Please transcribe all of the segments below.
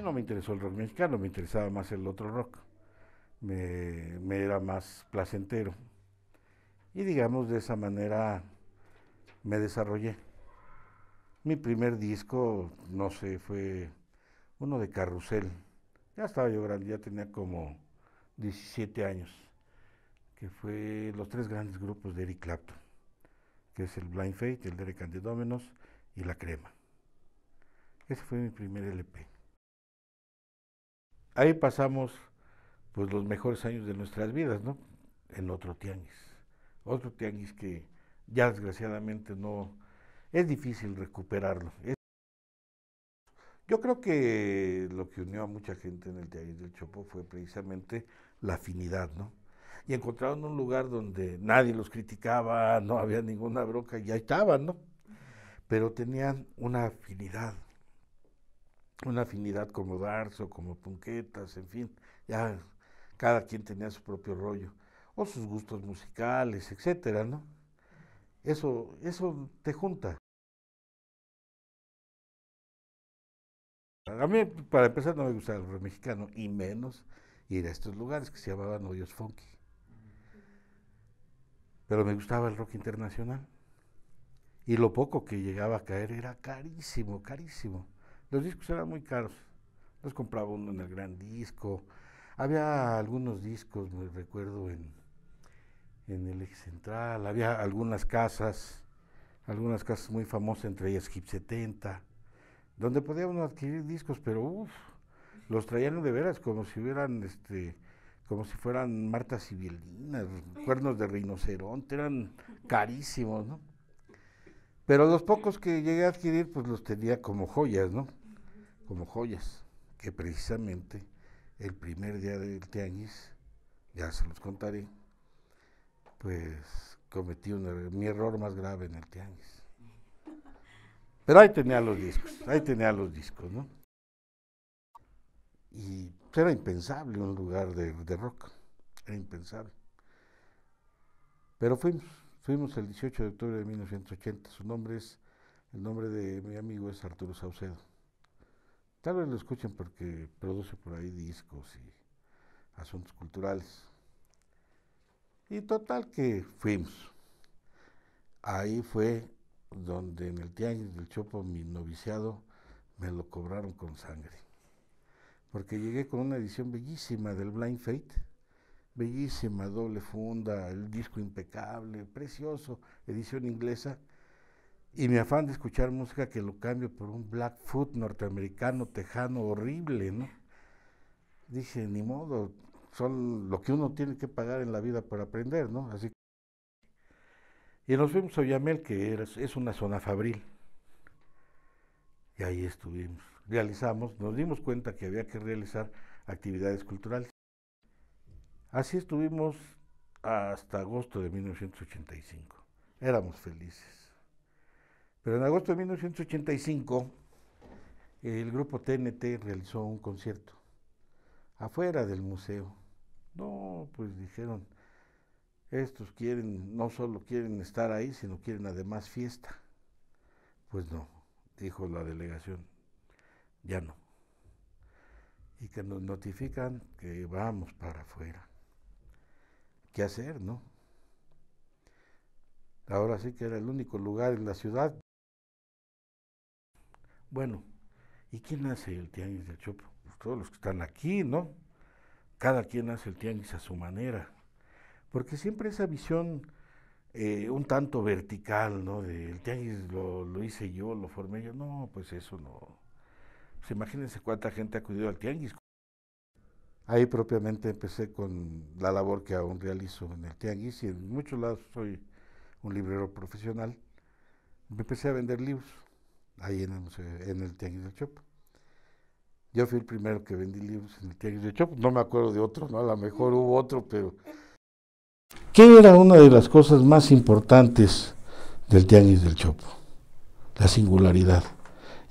no me interesó el rock mexicano, me interesaba más el otro rock, me era más placentero. Y digamos, de esa manera me desarrollé. Mi primer disco, no sé, fue uno de Carrusel. Ya estaba yo grande, ya tenía como 17 años, que fue los tres grandes grupos de Eric Clapton, que es el Blind Faith, el Derek and the Dominos y La Crema. Ese fue mi primer LP. Ahí pasamos pues los mejores años de nuestras vidas, ¿no? En otro tianguis que ya desgraciadamente no, es difícil recuperarlo. Yo creo que lo que unió a mucha gente en el Tianguis del Chopo fue precisamente la afinidad, ¿no? Y encontraron un lugar donde nadie los criticaba, no había ninguna bronca, y ahí estaban, ¿no? Pero tenían una afinidad como Darzo, como Punquetas, en fin, ya cada quien tenía su propio rollo, o sus gustos musicales, etcétera, ¿no? Eso te junta. A mí, para empezar, no me gustaba el rock mexicano, y menos ir a estos lugares que se llamaban hoyos funky. Pero me gustaba el rock internacional. Y lo poco que llegaba a caer era carísimo, carísimo. Los discos eran muy caros. Los compraba uno en el Gran Disco. Había algunos discos, me recuerdo, en el Eje Central. Había algunas casas muy famosas, entre ellas Hip 70, donde podía uno adquirir discos, pero los traían de veras como si como si fueran Marta Sibilinas, cuernos de rinoceronte, eran carísimos, ¿no? Pero los pocos que llegué a adquirir, pues los tenía como joyas, ¿no? Como joyas, que precisamente el primer día del tianguis, ya se los contaré, pues cometí mi error más grave en el tianguis. Pero ahí tenía los discos, ¿no? Y era impensable un lugar de rock, era impensable. Pero fuimos el 18 de octubre de 1980, el nombre de mi amigo es Arturo Saucedo. Tal vez lo escuchen porque produce por ahí discos y asuntos culturales. Y total que fuimos. Ahí fue donde en el Tianguis del Chopo mi noviciado me lo cobraron con sangre. Porque llegué con una edición bellísima del Blind Faith, bellísima, doble funda, el disco impecable, precioso, edición inglesa, y mi afán de escuchar música que lo cambio por un Blackfoot norteamericano, tejano, horrible, ¿no? Dije, ni modo, son lo que uno tiene que pagar en la vida para aprender, ¿no? Así. Y nos fuimos a Oyamel, que es una zona fabril, y ahí estuvimos. Nos dimos cuenta que había que realizar actividades culturales. Así estuvimos hasta agosto de 1985. Éramos felices. Pero en agosto de 1985, el grupo TNT realizó un concierto afuera del museo. No, pues dijeron, estos no solo quieren estar ahí, sino quieren además fiesta. Pues no, dijo la delegación, ya no. Y que nos notifican que vamos para afuera. ¿Qué hacer, no? Ahora sí que era el único lugar en la ciudad. Bueno, ¿y quién hace el Tianguis del Chopo? Pues todos los que están aquí, ¿no? Cada quien hace el tianguis a su manera. Porque siempre esa visión un tanto vertical, ¿no? El tianguis lo hice yo, lo formé yo. No, pues eso no. Pues imagínense cuánta gente ha acudido al tianguis. Ahí propiamente empecé con la labor que aún realizo en el tianguis, y en muchos lados soy un librero profesional. Me empecé a vender libros ahí en el Tianguis del Chopo. Yo fui el primero que vendí libros en el Tianguis del Chopo, no me acuerdo de otro, ¿no? A lo mejor hubo otro, pero... ¿Qué era una de las cosas más importantes del Tianguis del Chopo? La singularidad.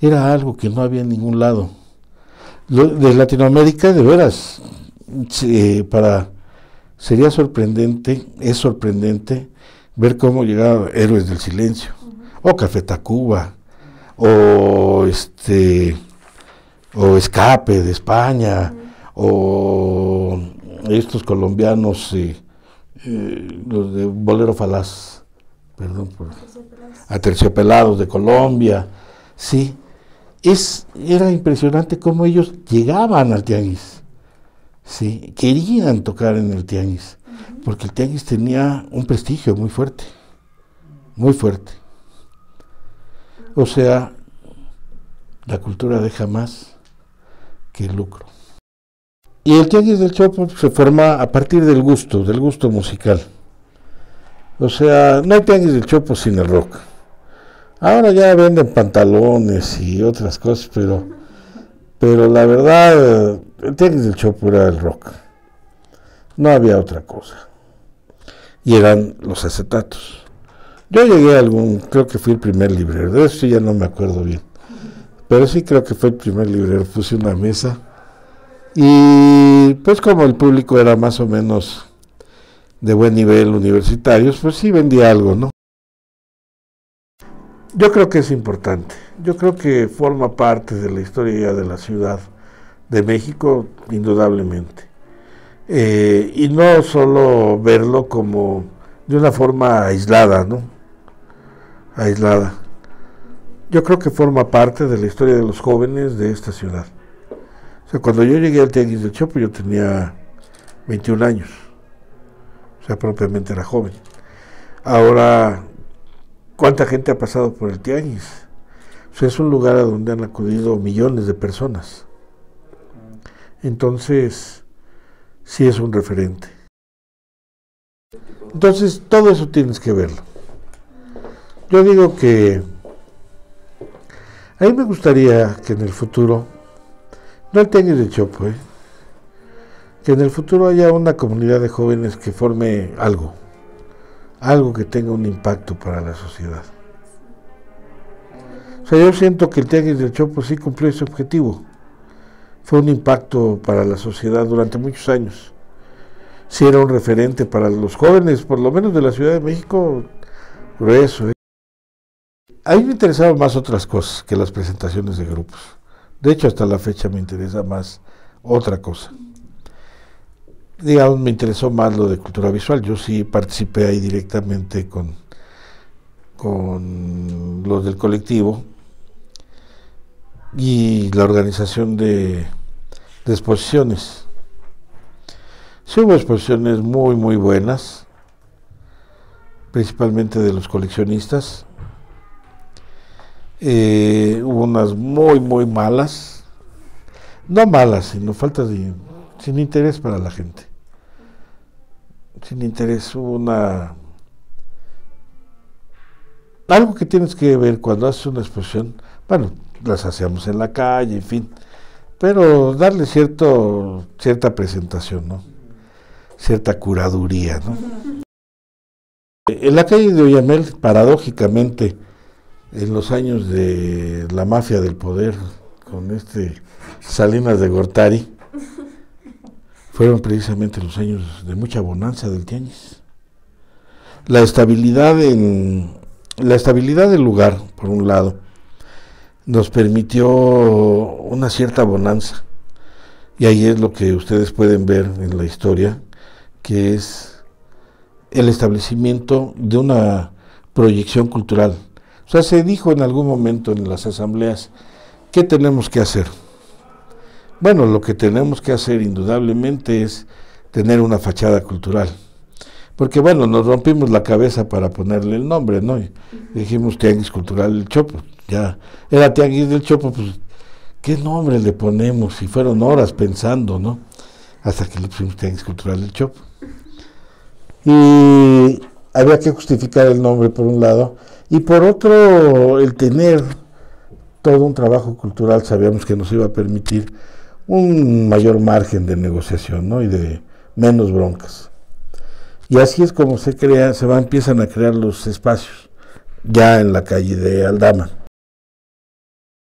Era algo que no había en ningún lado. De Latinoamérica, de veras, sería sorprendente, es sorprendente ver cómo llegaban Héroes del Silencio, o Café Tacuba, o o Escape de España, o estos colombianos, los de Bolero Falaz, perdón, Aterciopelados de Colombia, sí, era impresionante cómo ellos llegaban al tianguis, sí, querían tocar en el tianguis, porque el tianguis tenía un prestigio muy fuerte, muy fuerte. O sea, la cultura deja más que el lucro. Y el tianguis del Chopo se forma a partir del gusto musical. O sea, no hay tianguis del Chopo sin el rock. Ahora ya venden pantalones y otras cosas, pero la verdad, el tianguis del Chopo era el rock. No había otra cosa. Y eran los acetatos. Yo llegué a creo que fui el primer librero, de eso ya no me acuerdo bien. Pero sí creo que fue el primer librero, puse una mesa. Y pues como el público era más o menos de buen nivel universitarios, pues sí vendía algo, ¿no? Yo creo que es importante, yo creo que forma parte de la historia de la Ciudad de México, indudablemente. Y no solo verlo como de una forma aislada, ¿no? Aislada. Yo creo que forma parte de la historia de los jóvenes de esta ciudad. O sea, cuando yo llegué al Tianguis del Chopo yo tenía 21 años, o sea, propiamente era joven. Ahora, ¿cuánta gente ha pasado por el Tianguis? O sea, es un lugar a donde han acudido millones de personas. Entonces, sí es un referente. Entonces, todo eso tienes que verlo. Yo digo que a mí me gustaría que en el futuro, no el Tianguis del Chopo, que en el futuro haya una comunidad de jóvenes que forme algo que tenga un impacto para la sociedad. O sea, yo siento que el Tianguis del Chopo sí cumplió ese objetivo. Fue un impacto para la sociedad durante muchos años. Sí era un referente para los jóvenes, por lo menos de la Ciudad de México, grueso. A mí me interesaban más otras cosas que las presentaciones de grupos. De hecho, hasta la fecha me interesa más otra cosa. Digamos, me interesó más lo de cultura visual. Yo sí participé ahí directamente con los del colectivo y la organización de exposiciones. Sí hubo exposiciones muy, muy buenas, principalmente de los coleccionistas. Hubo unas muy, muy malas. No malas, sino sin interés para la gente. Sin interés. Hubo algo que tienes que ver cuando haces una exposición. Bueno, las hacíamos en la calle, en fin. Pero darle cierta presentación, ¿no? Cierta curaduría, ¿no? En la calle de Oyamel, paradójicamente, en los años de la mafia del poder, con Salinas de Gortari, fueron precisamente los años de mucha bonanza del tianguis. La estabilidad del lugar, por un lado, nos permitió una cierta bonanza. Y ahí es lo que ustedes pueden ver en la historia, que es el establecimiento de una proyección cultural. O sea, se dijo en algún momento en las asambleas, ¿qué tenemos que hacer? Bueno, lo que tenemos que hacer indudablemente es tener una fachada cultural. Porque bueno, nos rompimos la cabeza para ponerle el nombre, ¿no? Y dijimos Tianguis Cultural del Chopo. Ya era Tianguis del Chopo, pues, ¿qué nombre le ponemos? Y fueron horas pensando, ¿no? Hasta que le pusimos Tianguis Cultural del Chopo. Y había que justificar el nombre por un lado, y por otro, el tener todo un trabajo cultural, sabíamos que nos iba a permitir un mayor margen de negociación, ¿no? Y de menos broncas. Y así es como empiezan a crear los espacios, ya en la calle de Aldama.